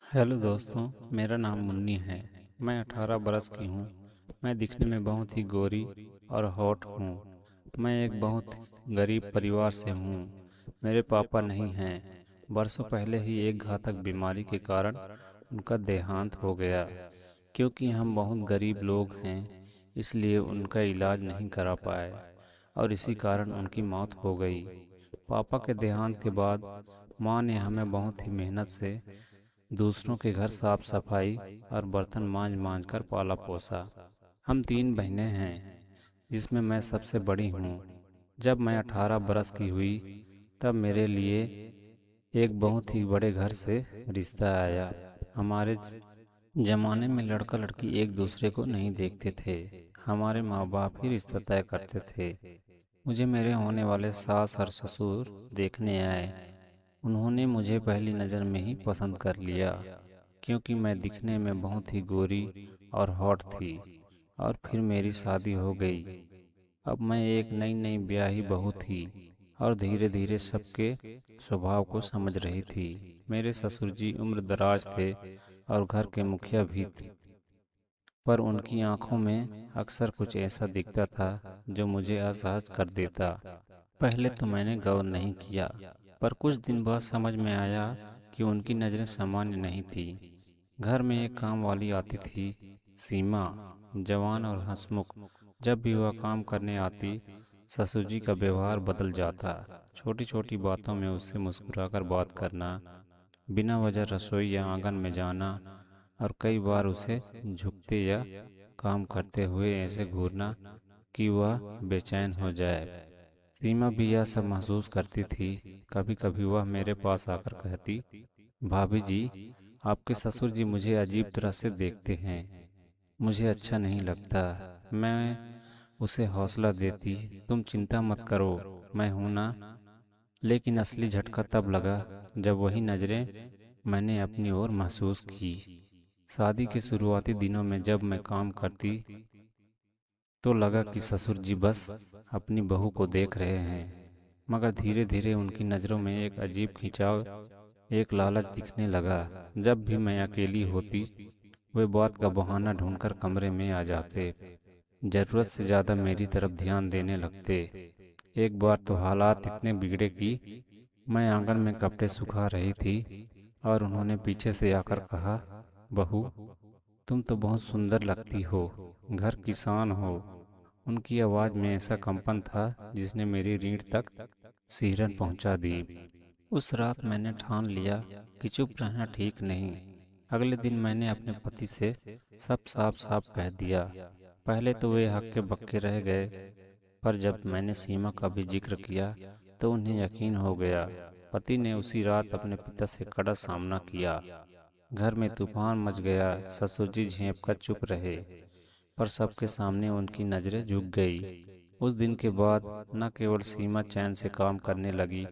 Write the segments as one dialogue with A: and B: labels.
A: Hello दोस्तों। मेरा नाम मुन्नी है। मैं 18 बरस की हूँ। मैं दिखने में बहुत ही गोरी और हॉट हूँ। मैं एक बहुत गरीब परिवार से हूँ। मेरे पापा नहीं हैं। बरसों पहले ही एक घातक बीमारी के कारण उनका देहांत हो गया। क्योंकि हम बहुत गरीब लोग हैं, इसलिए उनका इलाज नहीं करा पाए और इसी कारण उनकी मौत हो गई। पापा के देहांत के बाद माँ ने हमें बहुत ही मेहनत से दूसरों के घर साफ सफाई और बर्तन मांज मांज कर पाला पोसा। हम 3 बहनें हैं, जिसमें मैं सबसे बड़ी हूँ। जब मैं 18 बरस की हुई, तब मेरे लिए एक बहुत ही बड़े घर से रिश्ता आया। हमारे जमाने में लड़का लड़की एक दूसरे को नहीं देखते थे। हमारे माँ बाप ही रिश्ता तय करते थे। मुझे मेरे होने वाले सास और ससुर देखने आए। उन्होंने मुझे पहली नज़र में ही पसंद कर लिया, क्योंकि मैं दिखने में बहुत ही गोरी और हॉट थी। और फिर मेरी शादी हो गई। अब मैं एक नई नई ब्याही बहू थी और धीरे धीरे सबके स्वभाव को समझ रही थी। मेरे ससुर जी उम्र दराज थे और घर के मुखिया भी थे, पर उनकी आंखों में अक्सर कुछ ऐसा दिखता था जो मुझे असहज कर देता। पहले तो मैंने गौर नहीं किया, पर कुछ दिन बाद समझ में आया कि उनकी नज़रें सामान्य नहीं थी। घर में एक काम वाली आती थी, सीमा, जवान और हंसमुख। जब भी वह काम करने आती, ससुर जी का व्यवहार बदल जाता। छोटी छोटी बातों में उससे मुस्कुराकर बात करना, बिना वजह रसोई या आंगन में जाना, और कई बार उसे झुकते या काम करते हुए ऐसे घूरना कि वह बेचैन हो जाए। सीमा भी यह सब महसूस करती थी। कभी कभी वह मेरे पास आकर कहती, भाभी जी, आपके ससुर जी मुझे अजीब तरह से देखते हैं। मुझे अच्छा नहीं लगता। मैं उसे हौसला देती, तुम चिंता मत करो, मैं हूं ना। लेकिन असली झटका तब लगा जब वही नज़रें मैंने अपनी ओर महसूस की। शादी के शुरुआती दिनों में जब मैं काम करती, तो लगा कि ससुर जी बस अपनी बहू को देख रहे हैं। मगर धीरे धीरे उनकी नज़रों में एक अजीब खिंचाव, एक लालच दिखने लगा। जब भी मैं अकेली होती, वे बात का बहाना ढूंढकर कमरे में आ जाते। जरूरत से ज़्यादा मेरी तरफ ध्यान देने लगते। एक बार तो हालात इतने बिगड़े कि मैं आंगन में कपड़े सुखा रही थी और उन्होंने पीछे से आकर कहा, बहू, तुम तो बहुत सुंदर लगती हो, घर की शान हो। उनकी आवाज़ में ऐसा कंपन था जिसने मेरी रीढ़ तक सिहरन पहुंचा दी। उस रात मैंने ठान लिया कि चुप रहना ठीक नहीं। अगले दिन मैंने अपने पति से सब साफ साफ कह दिया। पहले तो वे हक्के बक्के रह गए, पर जब मैंने सीमा का भी जिक्र किया तो उन्हें यकीन हो गया। पति ने उसी रात अपने पिता से कड़ा सामना किया। घर में तूफान मच गया। ससुर जी झेंप कर चुप रहे, पर सबके सामने उनकी नजरें झुक गई। उस दिन के बाद न केवल सीमा चैन से काम करने लगी,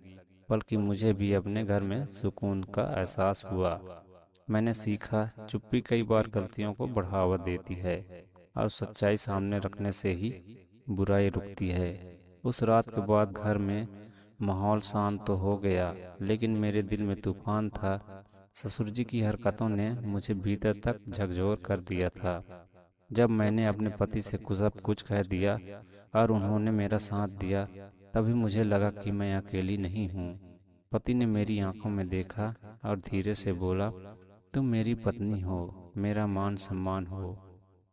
A: बल्कि मुझे भी अपने घर में सुकून का एहसास हुआ। मैंने सीखा, चुप्पी कई बार गलतियों को बढ़ावा देती है और सच्चाई सामने रखने से ही बुराई रुकती है। उस रात के बाद घर में माहौल शांत तो हो गया, लेकिन मेरे दिल में तूफान था। ससुर जी की हरकतों ने मुझे भीतर तक झकझोर कर दिया था। जब मैंने अपने पति से सब कुछ कह दिया और उन्होंने मेरा साथ दिया, तभी मुझे लगा कि मैं अकेली नहीं हूँ। पति ने मेरी आंखों में देखा और धीरे से बोला, तुम मेरी पत्नी हो, मेरा मान सम्मान हो।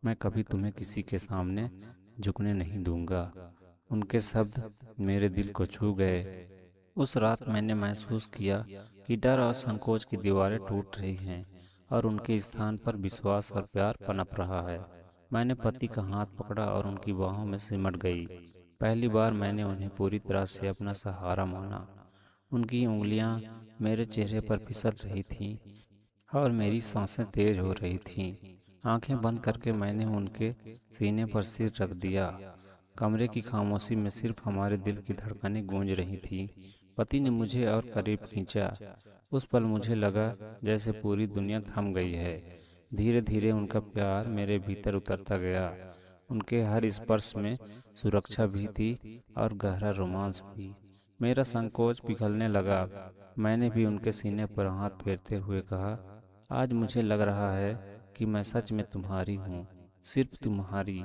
A: मैं कभी तुम्हें किसी के सामने झुकने नहीं दूंगा। उनके शब्द मेरे दिल को छू गए। उस रात मैंने महसूस किया कि डर और संकोच की दीवारें टूट रही हैं और उनके स्थान पर विश्वास और प्यार पनप रहा है। मैंने पति का हाथ पकड़ा और उनकी बाहों में सिमट गई। पहली बार मैंने उन्हें पूरी तरह से अपना सहारा माना। उनकी उंगलियां मेरे चेहरे पर फिसल रही थीं और मेरी सांसें तेज हो रही थीं। आंखें बंद करके मैंने उनके सीने पर सिर रख दिया। कमरे की खामोशी में सिर्फ हमारे दिल की धड़कनें गूंज रही थीं। पति ने मुझे और करीब खींचा। उस पल मुझे लगा जैसे पूरी दुनिया थम गई है। धीरे धीरे उनका प्यार मेरे भीतर उतरता गया। उनके हर स्पर्श में सुरक्षा भी थी और गहरा रोमांस भी। मेरा संकोच पिघलने लगा। मैंने भी उनके सीने पर हाथ फेरते हुए कहा, आज मुझे लग रहा है कि मैं सच में तुम्हारी हूँ, सिर्फ तुम्हारी।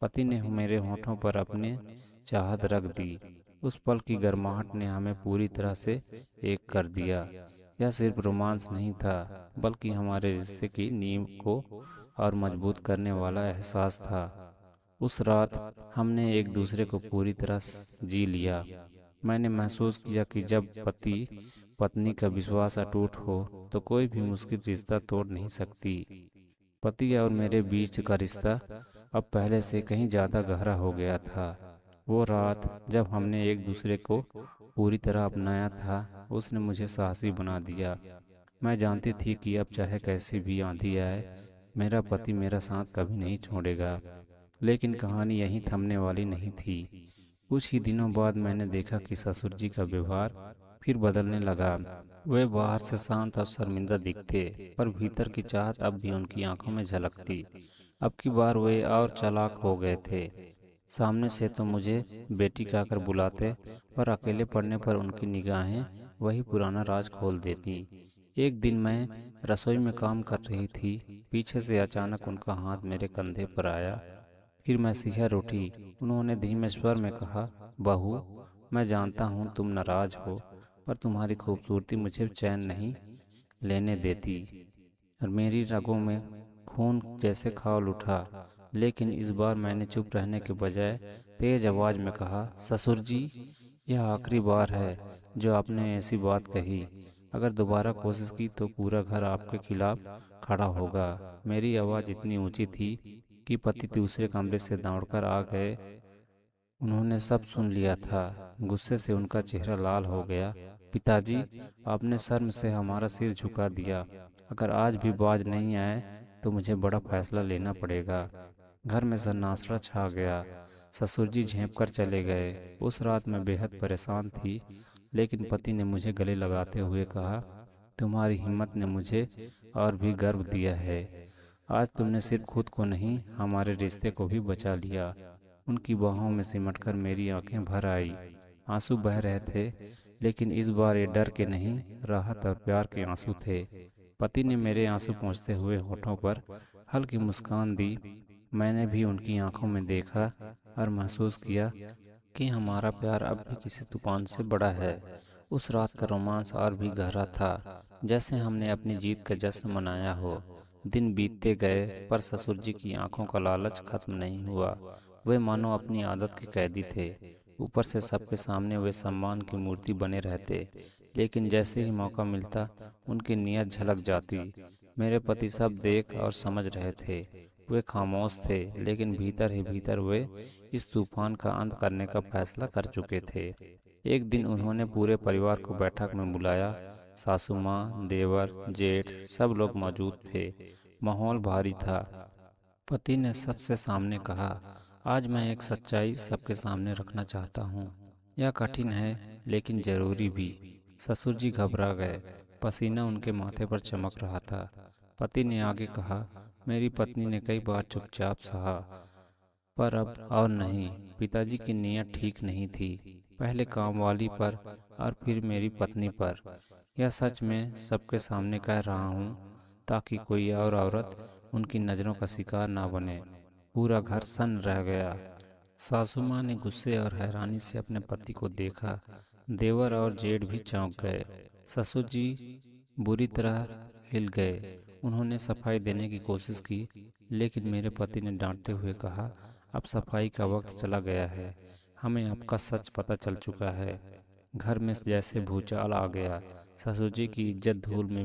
A: पति ने मेरे होठों पर अपने चाहत रख दी। उस पल की गर्माहट ने हमें पूरी तरह से एक कर दिया। यह सिर्फ रोमांस नहीं था, बल्कि हमारे रिश्ते की नींव को और मजबूत करने वाला एहसास था। उस रात हमने एक दूसरे को पूरी तरह जी लिया। मैंने महसूस किया कि जब पति पत्नी का विश्वास अटूट हो तो कोई भी मुश्किल रिश्ता तोड़ नहीं सकती। पति और मेरे बीच का रिश्ता अब पहले से कहीं ज्यादा गहरा हो गया था। वो रात जब हमने एक दूसरे को पूरी तरह अपनाया था, उसने मुझे साहसी बना दिया। मैं जानती थी कि अब चाहे कैसी भी आंधी आए, मेरा पति मेरा साथ कभी नहीं छोड़ेगा। लेकिन कहानी यहीं थमने वाली नहीं थी। कुछ ही दिनों बाद मैंने देखा कि ससुर जी का व्यवहार फिर बदलने लगा। वे बाहर से शांत और शर्मिंदा दिखते, पर भीतर की चाहत अब भी उनकी आंखों में झलकती। अब की बार वे और चालाक हो गए थे। सामने से तो मुझे बेटी कहकर बुलाते, पर अकेले पड़ने पर उनकी निगाहें वही पुराना राज खोल देती। एक दिन मैं रसोई में काम कर रही थी, पीछे से अचानक उनका हाथ मेरे कंधे पर आया। फिर मैं सिहर उठी। उन्होंने धीमे स्वर में कहा, बहू, मैं जानता हूँ तुम नाराज हो, पर तुम्हारी खूबसूरती मुझे चैन नहीं लेने देती। और मेरी रगों में खून जैसे खौल उठा। लेकिन इस बार मैंने चुप रहने के बजाय तेज आवाज में कहा, ससुर जी, यह आखिरी बार है जो आपने ऐसी बात कही। अगर दोबारा कोशिश की तो पूरा घर आपके खिलाफ खड़ा होगा। मेरी आवाज इतनी ऊंची थी कि पति दूसरे कमरे से दौड़कर आ गए। उन्होंने सब सुन लिया था। गुस्से से उनका चेहरा लाल हो गया। पिताजी, आपने शर्म से हमारा सिर झुका दिया। अगर आज भी बाज नहीं आए तो मुझे बड़ा फैसला लेना पड़ेगा। घर में सन्नाटा छा गया। ससुर जी झेंप कर चले गए। उस रात मैं बेहद परेशान थी, लेकिन पति ने मुझे गले लगाते हुए कहा, तुम्हारी हिम्मत ने मुझे और भी गर्व दिया है। आज तुमने सिर्फ खुद को नहीं, हमारे रिश्ते को भी बचा लिया। उनकी बाहों में सिमटकर मेरी आंखें भर आई। आंसू बह रहे थे, लेकिन इस बार ये डर के नहीं, राहत और प्यार के आंसू थे। पति ने मेरे आंसू पोंछते हुए होठों पर हल्की मुस्कान दी। मैंने भी उनकी आंखों में देखा और महसूस किया कि हमारा प्यार अब भी किसी तूफान से बड़ा है। उस रात का रोमांस और भी गहरा था, जैसे हमने अपनी जीत का जश्न मनाया हो। दिन बीतते गए, पर ससुर जी की आंखों का लालच खत्म नहीं हुआ। वे मानो अपनी आदत के कैदी थे। ऊपर से सबके सामने वे सम्मान की मूर्ति बने रहते, लेकिन जैसे ही मौका मिलता उनकी नीयत झलक जाती। मेरे पति सब देख और समझ रहे थे। वे खामोश थे, लेकिन भीतर ही भीतर वे इस तूफान का अंत करने का फैसला कर चुके थे। एक दिन उन्होंने पूरे परिवार को बैठक में बुलाया। सासू माँ, देवर, जेठ, सब लोग मौजूद थे। माहौल भारी था। पति ने सबसे सामने कहा, आज मैं एक सच्चाई सबके सामने रखना चाहता हूँ। यह कठिन है, लेकिन जरूरी भी। ससुर जी घबरा गए। पसीना उनके माथे पर चमक रहा था। पति ने आगे कहा, मेरी पत्नी ने कई बार चुपचाप सहा, पर अब और नहीं। पिताजी की नीयत ठीक नहीं थी, पहले काम वाली पर और फिर मेरी पत्नी पर। यह सच में सबके सामने कह रहा हूँ, ताकि कोई और औरत उनकी नज़रों का शिकार ना बने। पूरा घर सन्न रह गया। सासू माँ ने गुस्से और हैरानी से अपने पति को देखा। देवर और जेठ भी चौंक गए। ससुर जी बुरी तरह हिल गए। उन्होंने सफाई देने की कोशिश की, लेकिन मेरे पति ने डांटते हुए कहा, अब सफाई का वक्त चला गया है। हमें आपका सच पता चल चुका है। घर में जैसे भूचाल आ गया। ससुर जी की इज्जत धूल में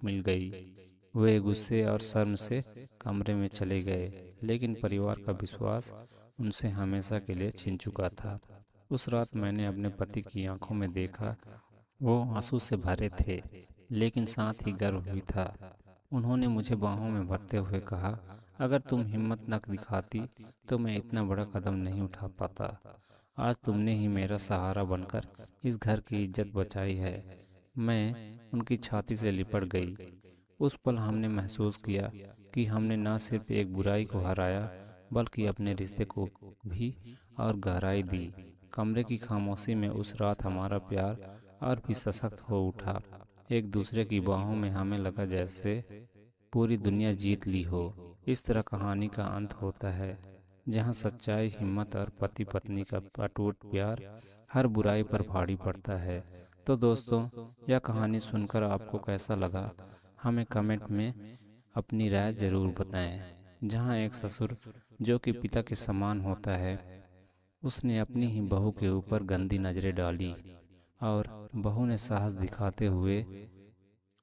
A: मिल गई। वे गुस्से और शर्म से कमरे में चले गए, लेकिन परिवार का विश्वास उनसे हमेशा के लिए छिन चुका था। उस रात मैंने अपने पति की आंखों में देखा। वो आंसू से भरे थे, लेकिन साथ ही गर्व भी था। उन्होंने मुझे बाहों में भरते हुए कहा, अगर तुम हिम्मत न दिखाती तो मैं इतना बड़ा कदम नहीं उठा पाता। आज तुमने ही मेरा सहारा बनकर इस घर की इज्जत बचाई है। मैं उनकी छाती से लिपट गई। उस पल हमने महसूस किया कि हमने न सिर्फ एक बुराई को हराया, बल्कि अपने रिश्ते को भी और गहराई दी। कमरे की खामोशी में उस रात हमारा प्यार और भी सशक्त हो उठा। एक दूसरे की बाहों में हमें लगा जैसे पूरी दुनिया जीत ली हो। इस तरह कहानी का अंत होता है, जहाँ सच्चाई, हिम्मत और पति पत्नी का अटूट प्यार हर बुराई पर भारी पड़ता है। तो दोस्तों, यह कहानी सुनकर आपको कैसा लगा, हमें कमेंट में अपनी राय जरूर बताएं। जहाँ एक ससुर जो कि पिता के समान होता है, उसने अपनी ही बहू के ऊपर गंदी नजरें डाली और बहू ने साहस दिखाते हुए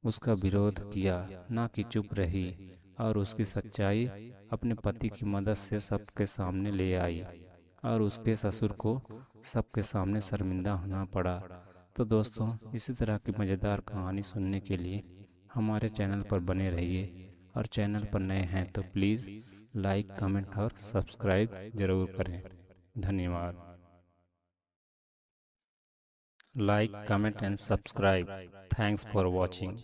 A: उसका विरोध किया, ना कि चुप रही और उसकी सच्चाई अपने पति की मदद से सबके सामने ले आई और उसके ससुर को सबके सामने शर्मिंदा होना पड़ा। तो दोस्तों, इसी तरह की मज़ेदार कहानी सुनने के लिए हमारे चैनल पर बने रहिए, और चैनल पर नए हैं तो प्लीज़ लाइक, कमेंट और सब्सक्राइब ज़रूर करें। धन्यवाद। Like, comment and subscribe. Thanks for watching.